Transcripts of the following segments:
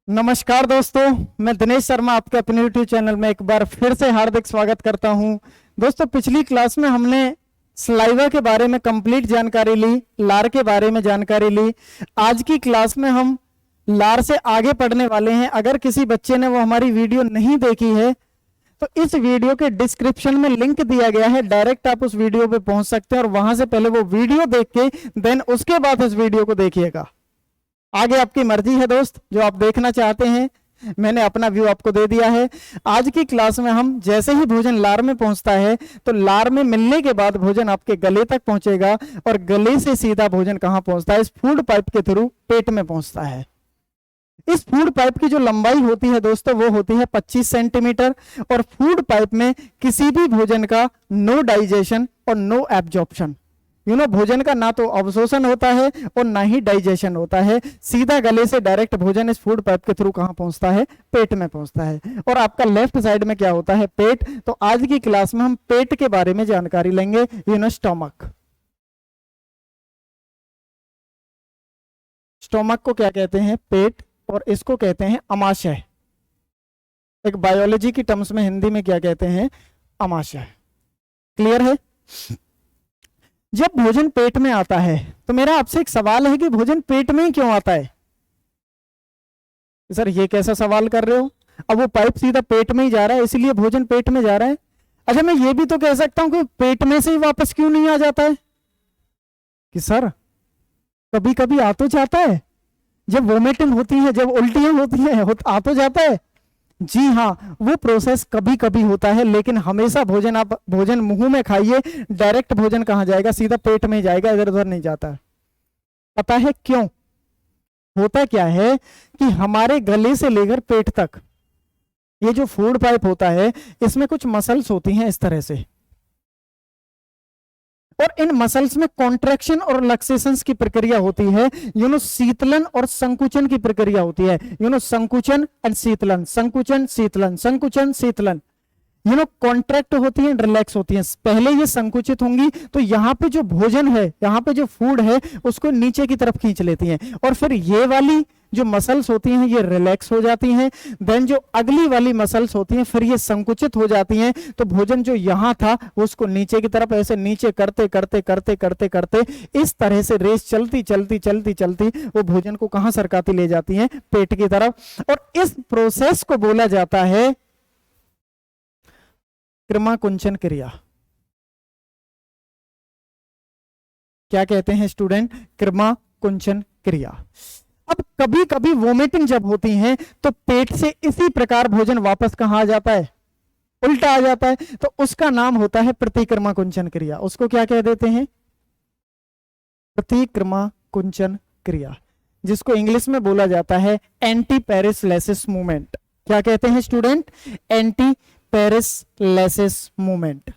नमस्कार दोस्तों, मैं दिनेश शर्मा आपके अपने यूट्यूब चैनल में एक बार फिर से हार्दिक स्वागत करता हूं। दोस्तों, पिछली क्लास में हमने सलाइवा के बारे में कंप्लीट जानकारी ली, लार के बारे में जानकारी ली। आज की क्लास में हम लार से आगे पढ़ने वाले हैं। अगर किसी बच्चे ने वो हमारी वीडियो नहीं देखी है तो इस वीडियो के डिस्क्रिप्शन में लिंक दिया गया है, डायरेक्ट आप उस वीडियो पे पहुंच सकते हैं और वहां से पहले वो वीडियो देख के देन उसके बाद इस वीडियो को देखिएगा। आगे आपकी मर्जी है दोस्त, जो आप देखना चाहते हैं। मैंने अपना व्यू आपको दे दिया है। आज की क्लास में हम जैसे ही भोजन लार में पहुंचता है तो लार में मिलने के बाद भोजन आपके गले तक पहुंचेगा और गले से सीधा भोजन कहां पहुंचता है? इस फूड पाइप के थ्रू पेट में पहुंचता है। इस फूड पाइप की जो लंबाई होती है दोस्तों, वो होती है 25 सेंटीमीटर। और फूड पाइप में किसी भी भोजन का नो डाइजेशन और नो एब्जॉर्प्शन, भोजन का ना तो अवशोषण होता है और ना ही डाइजेशन होता है। सीधा गले से डायरेक्ट भोजन इस फूड पाइप के थ्रू कहां पहुंचता है? पेट में पहुंचता है। और आपका लेफ्ट साइड में क्या होता है? पेट। तो आज की क्लास में हम पेट के बारे में जानकारी लेंगे। स्टोमक। स्टोमक को क्या कहते हैं? पेट। और इसको कहते हैं अमाशय। एक बायोलॉजी की टर्म्स में हिंदी में क्या कहते हैं? अमाशय। क्लियर है? जब भोजन पेट में आता है तो मेरा आपसे एक सवाल है कि भोजन पेट में ही क्यों आता है? सर ये कैसा सवाल कर रहे हो? अब वो पाइप सीधा पेट में ही जा रहा है, इसलिए भोजन पेट में जा रहा है। अच्छा, मैं ये भी तो कह सकता हूं कि पेट में से ही वापस क्यों नहीं आ जाता है? कि सर कभी कभी आ तो जाता है, जब वोमिटिंग होती है, जब उल्टियां होती है, आ तो जाता है। जी हाँ, वो प्रोसेस कभी कभी होता है, लेकिन हमेशा भोजन मुंह में खाइए, डायरेक्ट भोजन कहां जाएगा? सीधा पेट में जाएगा, इधर उधर नहीं जाता। पता है क्यों? होता क्या है कि हमारे गले से लेकर पेट तक ये जो फूड पाइप होता है, इसमें कुछ मसल्स होती हैं इस तरह से, और इन मसल्स में कॉन्ट्रैक्शन और रिलैक्सेशंस की प्रक्रिया होती है। शीतलन और संकुचन की प्रक्रिया होती है। संकुचन एंड शीतलन, संकुचन शीतलन, संकुचन शीतलन। कॉन्ट्रैक्ट होती है, रिलैक्स होती है। पहले ये संकुचित होंगी तो यहाँ पे जो भोजन है, यहाँ पे जो फूड है, उसको नीचे की तरफ खींच लेती हैं, और फिर ये वाली जो मसल्स होती हैं ये रिलैक्स हो जाती हैं। देन जो अगली वाली मसल्स होती हैं फिर ये संकुचित हो जाती हैं। तो भोजन जो यहाँ था उसको नीचे की तरफ ऐसे नीचे करते करते करते करते करते इस तरह से रेस चलती चलती चलती चलती वो भोजन को कहां सरकाती ले जाती हैं? पेट की तरफ। और इस प्रोसेस को बोला जाता है कृमाकुंचन क्रिया। क्या कहते हैं स्टूडेंट? कृमाकुंचन क्रिया। अब कभी कभी वोमिटिंग जब होती है तो पेट से इसी प्रकार भोजन वापस कहां आ जाता है? उल्टा आ जाता है। तो उसका नाम होता है प्रतिक्रमा कुंचन क्रिया। उसको क्या कह देते हैं? प्रतिक्रमा कुंचन क्रिया, जिसको इंग्लिश में बोला जाता है एंटी पेरिसलेसिस मूवमेंट। क्या कहते हैं student? Anti peristalsis movement.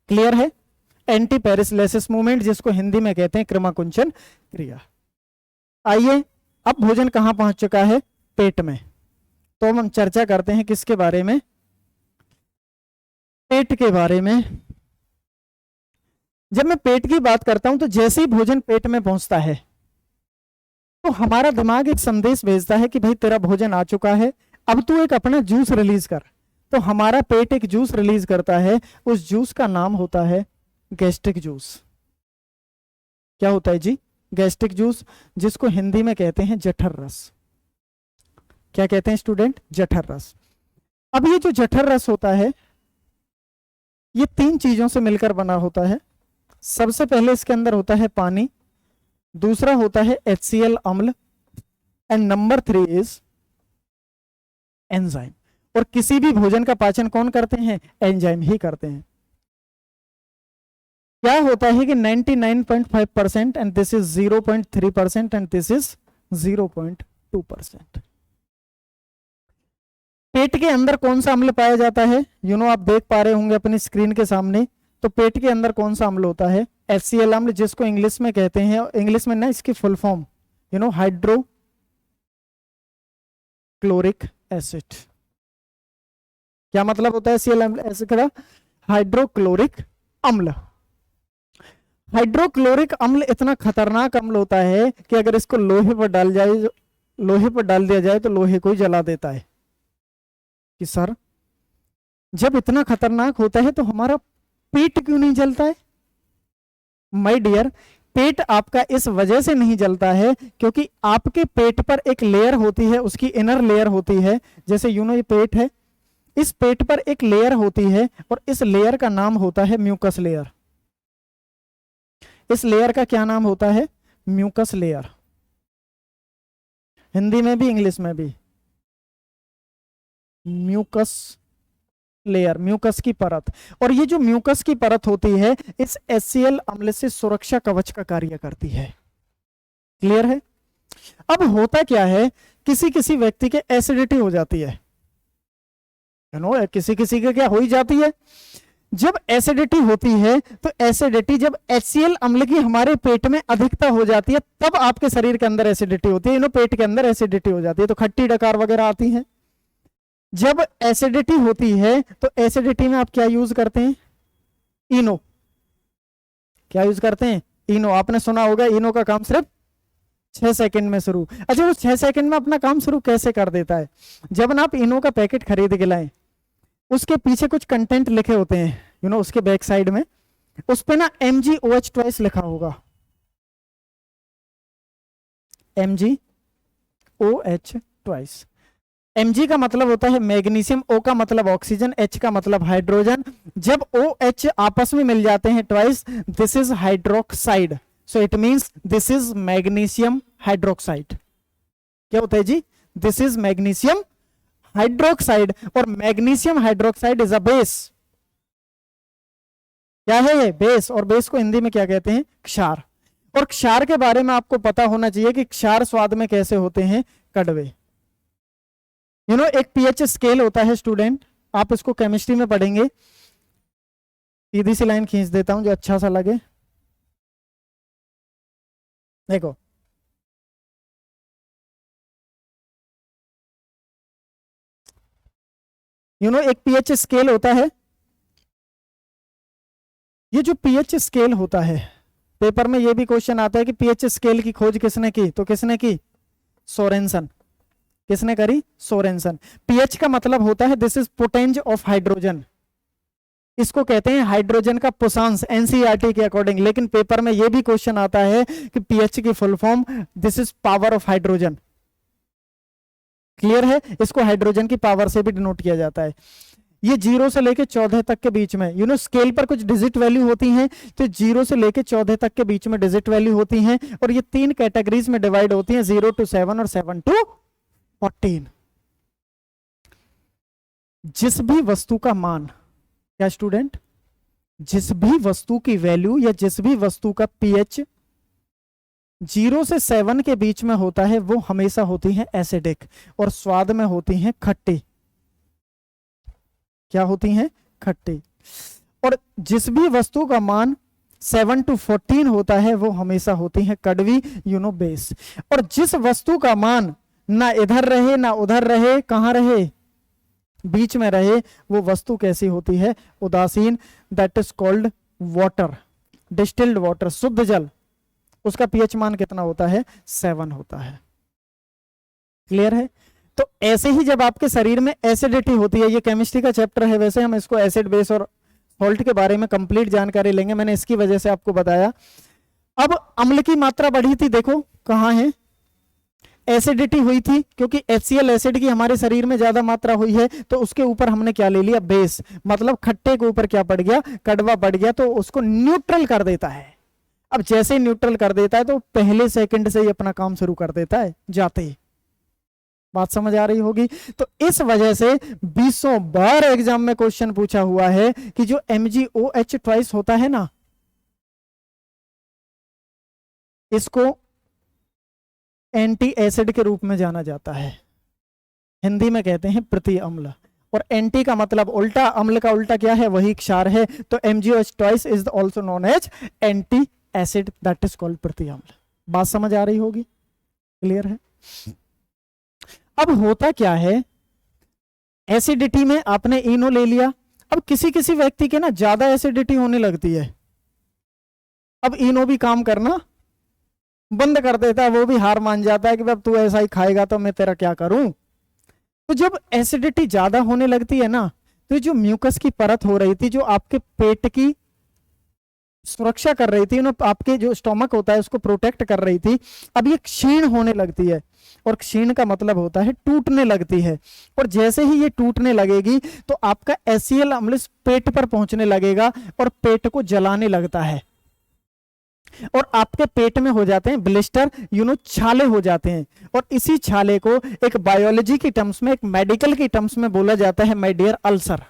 Clear है? एंटी पेरिसलेसिस मूवमेंट, जिसको हिंदी में कहते हैं कृमाकुंचन क्रिया। आइए, अब भोजन कहां पहुंच चुका है? पेट में। तो हम चर्चा करते हैं किसके बारे में? पेट के बारे में। जब मैं पेट की बात करता हूं तो जैसे ही भोजन पेट में पहुंचता है तो हमारा दिमाग एक संदेश भेजता है कि भाई तेरा भोजन आ चुका है, अब तू एक अपना जूस रिलीज कर। तो हमारा पेट एक जूस रिलीज करता है। उस जूस का नाम होता है गैस्ट्रिक जूस। क्या होता है जी? गैस्ट्रिक जूस, जिसको हिंदी में कहते हैं जठर रस। क्या कहते हैं स्टूडेंट? जठर रस। अब ये जो जठर रस होता है ये 3 चीजों से मिलकर बना होता है। सबसे पहले इसके अंदर होता है पानी, दूसरा होता है HCl अम्ल, एंड नंबर 3 इज एंजाइम। और किसी भी भोजन का पाचन कौन करते हैं? एंजाइम ही करते हैं। क्या होता है कि 99.5% and this is 0.3% and this is 0.2%। पेट के अंदर कौन सा अम्ल पाया जाता है? आप देख पा रहे होंगे अपनी स्क्रीन के सामने। तो पेट के अंदर कौन सा अम्ल होता है? HCl अम्ल, जिसको इंग्लिश में कहते हैं, इंग्लिश में ना इसकी फुल फॉर्म हाइड्रोक्लोरिक एसिड। क्या मतलब होता है HCl एसिड का? हाइड्रोक्लोरिक अम्ल। हाइड्रोक्लोरिक अम्ल इतना खतरनाक अम्ल होता है कि अगर इसको लोहे पर डाल जाए लोहे पर डाल दिया जाए तो लोहे को ही जला देता है कि सर जब इतना खतरनाक होता है तो हमारा पेट क्यों नहीं जलता है? माय डियर, पेट आपका इस वजह से नहीं जलता है क्योंकि आपके पेट पर एक लेयर होती है, उसकी इनर लेयर होती है। जैसे ये पेट है, इस पेट पर एक लेयर होती है और इस लेयर का नाम होता है म्यूकस लेयर। इस लेयर का क्या नाम होता है? Mucus layer. हिंदी में भी इंग्लिश में भी म्यूकस लेयर, म्यूकस की परत। और ये जो म्यूकस की परत होती है इस HCl अम्ल से सुरक्षा कवच का कार्य करती है। क्लियर है? अब होता क्या है, किसी किसी व्यक्ति के एसिडिटी हो जाती है, किसी किसी के क्या हो ही जाती है। जब एसिडिटी होती है तो एसिडिटी जब HCl अम्ल की हमारे पेट में अधिकता हो जाती है तब आपके शरीर के अंदर एसिडिटी होती है, पेट के अंदर एसिडिटी हो जाती है तो खट्टी डकार वगैरह आती है। जब एसिडिटी होती है तो एसिडिटी में आप क्या यूज करते हैं? इनो। क्या यूज करते हैं? इनो। आपने सुना होगा इनो का काम सिर्फ 6 सेकंड में शुरू। अच्छा, वो 6 सेकंड में अपना काम शुरू कैसे कर देता है? जब ना आप इनो का पैकेट खरीद के लाएं, उसके पीछे कुछ कंटेंट लिखे होते हैं, उसके बैक साइड में उस पे ना MgOH ट्वाइस लिखा होगा। MgOH twice. Mg का मतलब होता है मैग्नीशियम, O का मतलब ऑक्सीजन, H का मतलब हाइड्रोजन। जब OH आपस में मिल जाते हैं twice, this is hydroxide, so it means this is magnesium hydroxide. क्या होता है जी? This is magnesium hydroxide. और magnesium hydroxide is a base. क्या है ये? बेस। और बेस को हिंदी में क्या कहते हैं? क्षार। और क्षार के बारे में आपको पता होना चाहिए कि क्षार स्वाद में कैसे होते हैं? कड़वे। एक पीएच स्केल होता है स्टूडेंट, आप इसको केमिस्ट्री में पढ़ेंगे। सीधी सी लाइन खींच देता हूं जो अच्छा सा लगे। देखो, एक पीएच स्केल होता है। ये जो पीएच स्केल होता है, पेपर में ये भी क्वेश्चन आता है कि पीएच स्केल की खोज किसने की? तो किसने की? सोरेनसन। किसने करी? सोरेनसन। पीएच का मतलब होता है दिस इज पोटेंज ऑफ हाइड्रोजन। इसको कहते हैं हाइड्रोजन का पुषांश एनसीईआरटी के अकॉर्डिंग। लेकिन पेपर में यह भी क्वेश्चन आता है कि पीएच की full form this is power of hydrogen. Clear है? इसको हाइड्रोजन की पावर से भी डिनोट किया जाता है। ये 0 से लेके 14 तक के बीच में, स्केल पर कुछ डिजिट वैल्यू होती हैं, तो 0 से लेके 14 तक के बीच में डिजिट वैल्यू होती हैं। और ये 3 कैटेगरीज में डिवाइड होती हैं, 0 to 7 और 7 to 14। जिस भी वस्तु का मान, क्या स्टूडेंट? जिस भी वस्तु की वैल्यू या जिस भी वस्तु का पीएच 0 से 7 के बीच में होता है वो हमेशा होती है एसिडिक और स्वाद में होती हैं खट्टी। क्या होती हैं? खट्टी। और जिस भी वस्तु का मान 7 to 14 होता है वो हमेशा होती हैं कड़वी, बेस। और जिस वस्तु का मान ना इधर रहे ना उधर रहे, कहां रहे? बीच में रहे, वो वस्तु कैसी होती है? उदासीन। That is called water, distilled water, शुद्ध जल। उसका पीएच मान कितना होता है? 7 होता है। क्लियर है? तो ऐसे ही जब आपके शरीर में एसिडिटी होती है, ये केमिस्ट्री का चैप्टर है, वैसे हम इसको एसिड बेस और सॉल्ट के बारे में कंप्लीट जानकारी लेंगे, मैंने इसकी वजह से आपको बताया। अब अम्ल की मात्रा बढ़ी थी, देखो कहां है? एसिडिटी हुई थी क्योंकि HCl एसिड की हमारे शरीर में ज्यादा मात्रा हुई है, तो उसके ऊपर हमने क्या ले लिया? बेस। मतलब खट्टे के ऊपर क्या पड़ गया? कड़वा बढ़ गया, तो उसको न्यूट्रल कर देता है। अब जैसे न्यूट्रल कर देता है तो पहले सेकंड से ही अपना काम शुरू कर देता है जाते ही। बात समझ आ रही होगी? तो इस वजह से 20 बार एग्जाम में क्वेश्चन पूछा हुआ है कि जो MgOH ट्वाइस होता है ना, इसको एंटी एसिड के रूप में जाना जाता है। हिंदी में कहते हैं प्रति अम्ल। और एंटी का मतलब उल्टा, अम्ल का उल्टा क्या है? वही क्षार है। तो MgOH twice is also known as anti acid, that is called प्रति अम्ल। बात समझ आ रही होगी? क्लियर है? अब होता क्या है, एसिडिटी में आपने इनो ले लिया। अब किसी किसी व्यक्ति के ना ज्यादा एसिडिटी होने लगती है, अब इनो भी काम करना बंद कर देता है, वो भी हार मान जाता है कि अब तू ऐसा ही खाएगा तो मैं तेरा क्या करूं। तो जब एसिडिटी ज्यादा होने लगती है ना, तो जो म्यूकस की परत हो रही थी, जो आपके पेट की सुरक्षा कर रही थी ना, आपके जो स्टोमक होता है उसको प्रोटेक्ट कर रही थी, अब ये क्षीण होने लगती है। और क्षीण का मतलब होता है टूटने लगती है। और जैसे ही ये टूटने लगेगी तो आपका एसियल अम्ल पेट पर पहुंचने लगेगा और पेट को जलाने लगता है, और आपके पेट में हो जाते हैं ब्लिस्टर, छाले हो जाते हैं। और इसी छाले को एक बायोलॉजी की टर्म्स में, एक मेडिकल की टर्म्स में बोला जाता है माय डियर अल्सर।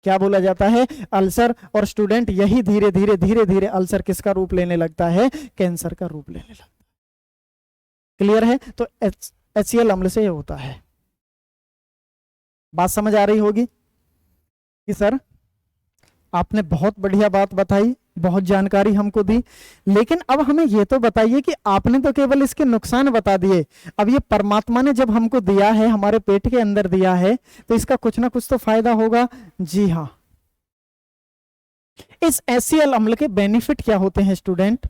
क्या बोला जाता है? अल्सर। और स्टूडेंट यही धीरे धीरे धीरे धीरे अल्सर किसका रूप लेने लगता है? कैंसर का रूप लेने लगता है। क्लियर है? तो एचसीएल अम्ल से ये होता है। बात समझ आ रही होगी कि सर आपने बहुत बढ़िया बात बताई, बहुत जानकारी हमको दी, लेकिन अब हमें ये तो बताइए कि आपने तो केवल इसके नुकसान बता दिए, अब ये परमात्मा ने जब हमको दिया है, हमारे पेट के अंदर दिया है, तो इसका कुछ ना कुछ तो फायदा होगा। जी हाँ। इस एचसीएल अम्ल के बेनिफिट क्या होते हैं स्टूडेंट?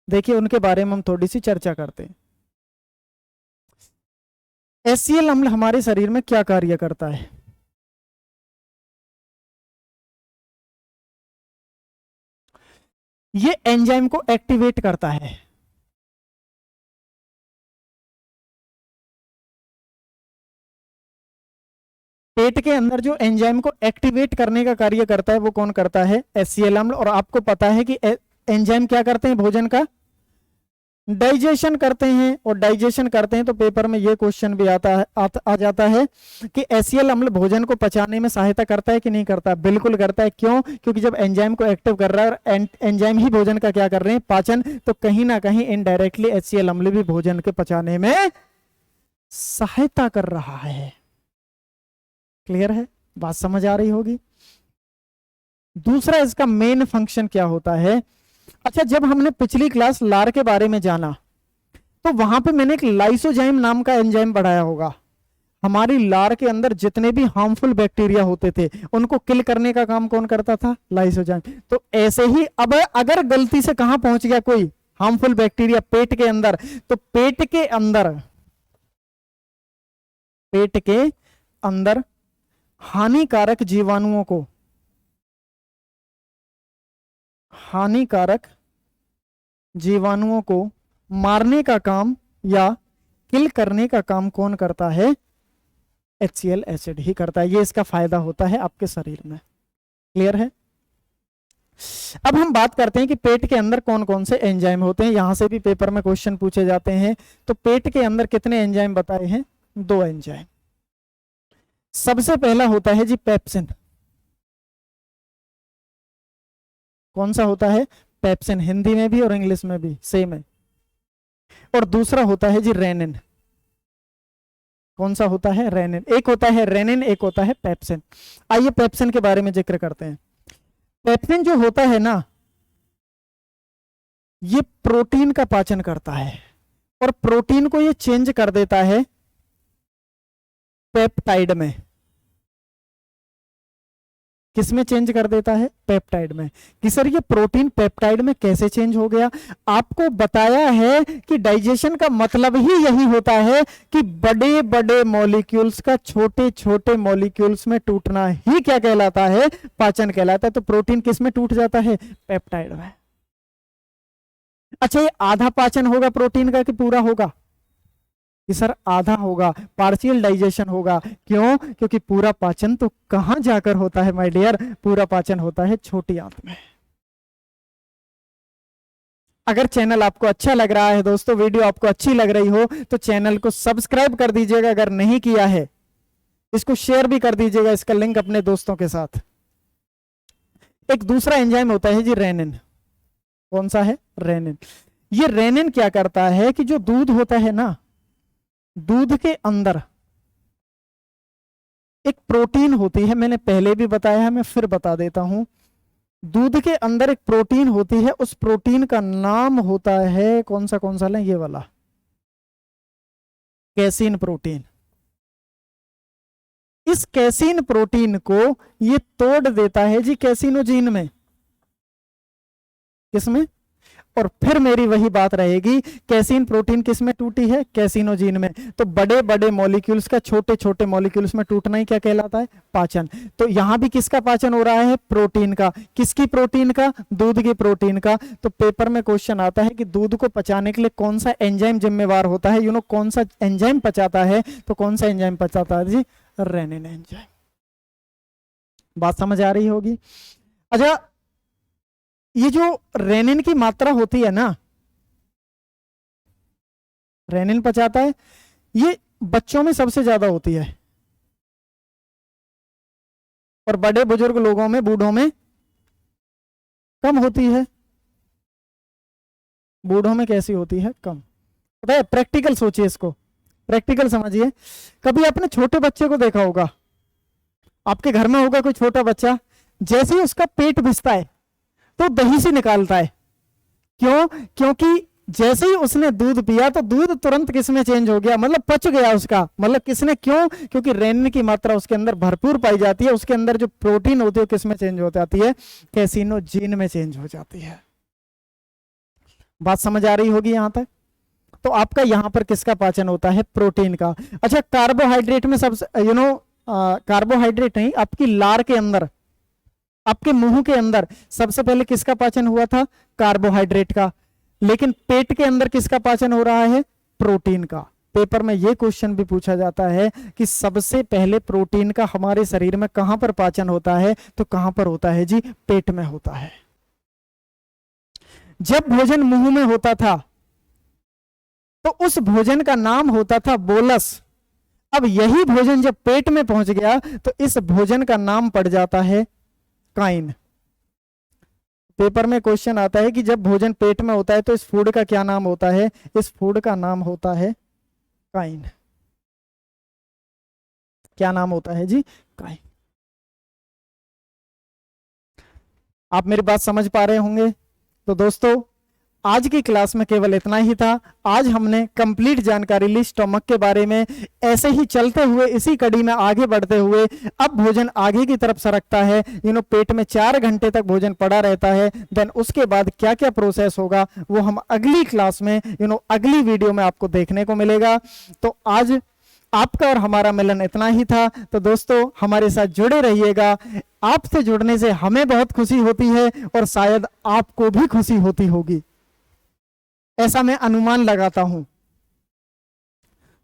देखिए उनके बारे में हम थोड़ी सी चर्चा करते हैं। एचसीएल अम्ल हमारे शरीर में क्या कार्य करता है? ये एंजाइम को एक्टिवेट करता है। पेट के अंदर जो एंजाइम को एक्टिवेट करने का कार्य करता है वो कौन करता है? एचसीएल अम्ल। और आपको पता है कि एंजाइम क्या करते हैं? भोजन का डाइजेशन करते हैं। और डाइजेशन करते हैं तो पेपर में ये क्वेश्चन भी आता है, आ जाता है कि एचसीएल अम्ल भोजन को पचाने में सहायता करता है कि नहीं करता? बिल्कुल करता है। क्यों? क्योंकि जब एंजाइम को एक्टिव कर रहा है और एंजाइम ही भोजन का क्या कर रहे हैं? पाचन, तो कहीं ना कहीं इनडायरेक्टली एचसीएल अम्ल भी भोजन के पचाने में सहायता कर रहा है। क्लियर है? बात समझ आ रही होगी। दूसरा इसका मेन फंक्शन क्या होता है? अच्छा, जब हमने पिछली क्लास लार के बारे में जाना तो वहां पे मैंने एक लाइसोजाइम नाम का एंजाइम पढ़ाया होगा। हमारी लार के अंदर जितने भी हार्मफुल बैक्टीरिया होते थे उनको किल करने का काम कौन करता था? लाइसोजाइम। तो ऐसे ही अब अगर गलती से कहां पहुंच गया कोई हार्मफुल बैक्टीरिया पेट के अंदर, तो पेट के अंदर हानिकारक जीवाणुओं को मारने का काम या किल करने का काम कौन करता है? HCl एसिड ही करता है। ये इसका फायदा होता है आपके शरीर में। क्लियर है? अब हम बात करते हैं कि पेट के अंदर कौन कौन से एंजाइम होते हैं। यहां से भी पेपर में क्वेश्चन पूछे जाते हैं। तो पेट के अंदर कितने एंजाइम बताए हैं? 2 एंजाइम। सबसे पहला होता है जी पेप्सिन। कौन सा होता है? पेप्सिन। हिंदी में भी और इंग्लिश में भी सेम है। और दूसरा होता है जी रेनिन। कौन सा होता है? रेनिन। एक होता है रेनिन, एक होता है पेप्सिन। आइए पेप्सिन के बारे में जिक्र करते हैं। पेप्सिन जो होता है ना, ये प्रोटीन का पाचन करता है और प्रोटीन को ये चेंज कर देता है पेप्टाइड में। किसमें चेंज कर देता है? पेप्टाइड में। कि सर ये प्रोटीन पेप्टाइड में कैसे चेंज हो गया? आपको बताया है कि डाइजेशन का मतलब ही यही होता है कि बड़े बड़े मॉलिक्यूल्स का छोटे छोटे मॉलिक्यूल्स में टूटना ही क्या कहलाता है? पाचन कहलाता है। तो प्रोटीन किस में टूट जाता है? पेप्टाइड में। अच्छा, ये आधा पाचन होगा प्रोटीन का कि पूरा होगा? कि सर आधा होगा, पार्शियल डाइजेशन होगा। क्यों? क्योंकि पूरा पाचन तो कहां जाकर होता है माय डियर? पूरा पाचन होता है छोटी आंत में। अगर चैनल आपको अच्छा लग रहा है दोस्तों, वीडियो आपको अच्छी लग रही हो, तो चैनल को सब्सक्राइब कर दीजिएगा। अगर नहीं किया है इसको शेयर भी कर दीजिएगा, इसका लिंक अपने दोस्तों के साथ। एक दूसरा एंजाइम होता है जी रेनिन। कौन सा है? रेनिन। ये रेनिन क्या करता है कि जो दूध होता है ना, दूध के अंदर एक प्रोटीन होती है, मैंने पहले भी बताया है, मैं फिर बता देता हूं। दूध के अंदर एक प्रोटीन होती है, उस प्रोटीन का नाम होता है कौन सा लें? ये वाला कैसीन प्रोटीन। इस कैसीन प्रोटीन को ये तोड़ देता है जी कैसीनोजीन में। किसमें? और फिर मेरी वही बात रहेगी, कैसीन प्रोटीन किस में टूटी है? कैसिनोजीन में। तो बड़े बड़े मॉलिक्यूल्स का छोटे छोटे मॉलिक्यूल्स में टूटना ही क्या कहलाता है? पाचन। तो यहां भी किसका पाचन हो रहा है? प्रोटीन का। किसकी प्रोटीन का? दूध की प्रोटीन का। तो पेपर में क्वेश्चन आता है कि दूध को पचाने के लिए कौन सा एंजाइम जिम्मेवार होता है? कौन सा एंजाइम पचाता है? तो कौन सा एंजाइम पचाता है जी? Rennin enzyme. बात समझ आ रही होगी। अच्छा, ये जो रेनिन की मात्रा होती है ना, रेनिन पचाता है, ये बच्चों में सबसे ज्यादा होती है और बड़े बुजुर्ग लोगों में, बूढ़ों में कम होती है। बूढ़ों में कैसी होती है? कम। पता है, प्रैक्टिकल सोचिए, इसको प्रैक्टिकल समझिए। कभी आपने छोटे बच्चे को देखा होगा, आपके घर में होगा कोई छोटा बच्चा, जैसे ही उसका पेट भिसता है तो दही से निकालता है। क्यों? क्योंकि जैसे ही उसने दूध पिया तो दूध तुरंत किसमें चेंज हो गया? मतलब पच गया उसका। मतलब किसने? क्यों? क्योंकि रेनिन की मात्रा उसके अंदर भरपूर पाई जाती है। उसके अंदर जो प्रोटीन होती है किसमें चेंज हो जाती है? कैसिनोजीन में चेंज हो जाती है। बात समझ आ रही होगी यहां तक। तो आपका यहां पर किसका पाचन होता है? प्रोटीन का। अच्छा, कार्बोहाइड्रेट में सबसे कार्बोहाइड्रेट नहीं, आपकी लार के अंदर, आपके मुंह के अंदर सबसे पहले किसका पाचन हुआ था? कार्बोहाइड्रेट का। लेकिन पेट के अंदर किसका पाचन हो रहा है? प्रोटीन का। पेपर में यह क्वेश्चन भी पूछा जाता है कि सबसे पहले प्रोटीन का हमारे शरीर में कहां पर पाचन होता है? तो कहां पर होता है जी? पेट में होता है। जब भोजन मुंह में होता था तो उस भोजन का नाम होता था बोलस। अब यही भोजन जब पेट में पहुंच गया तो इस भोजन का नाम पड़ जाता है काइन। पेपर में क्वेश्चन आता है कि जब भोजन पेट में होता है तो इस फूड का क्या नाम होता है? इस फूड का नाम होता है काइन। क्या नाम होता है जी? काइन। आप मेरी बात समझ पा रहे होंगे। तो दोस्तों, आज की क्लास में केवल इतना ही था। आज हमने कंप्लीट जानकारी ली स्टमक के बारे में। ऐसे ही चलते हुए इसी कड़ी में आगे बढ़ते हुए अब भोजन आगे की तरफ सरकता है। पेट में 4 घंटे तक भोजन पड़ा रहता है। देन उसके बाद क्या क्या प्रोसेस होगा वो हम अगली क्लास में अगली वीडियो में आपको देखने को मिलेगा। तो आज आपका और हमारा मिलन इतना ही था। तो दोस्तों, हमारे साथ जुड़े रहिएगा। आपसे जुड़ने से हमें बहुत खुशी होती है और शायद आपको भी खुशी होती होगी, ऐसा मैं अनुमान लगाता हूं।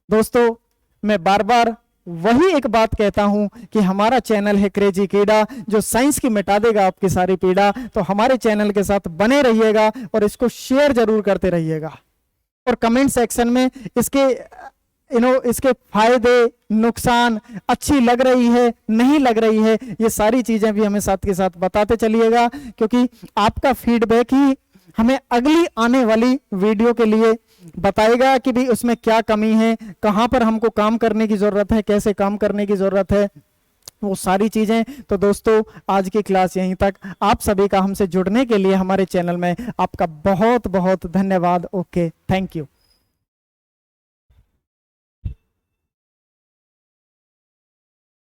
दोस्तों, मैं बार बार वही एक बात कहता हूं कि हमारा चैनल है क्रेजी कीड़ा, जो साइंस की मिटा देगा आपकी सारी पीड़ा। तो हमारे चैनल के साथ बने रहिएगा और इसको शेयर जरूर करते रहिएगा और कमेंट सेक्शन में इसके फायदे, नुकसान, अच्छी लग रही है, नहीं लग रही है, ये सारी चीजें भी हमें साथ के साथ बताते चलिएगा, क्योंकि आपका फीडबैक ही हमें अगली आने वाली वीडियो के लिए बताएगा कि भी उसमें क्या कमी है, कहां पर हमको काम करने की जरूरत है, कैसे काम करने की जरूरत है, वो सारी चीजें। तो दोस्तों, आज की क्लास यहीं तक। आप सभी का हमसे जुड़ने के लिए हमारे चैनल में आपका बहुत बहुत धन्यवाद। Okay, thank you.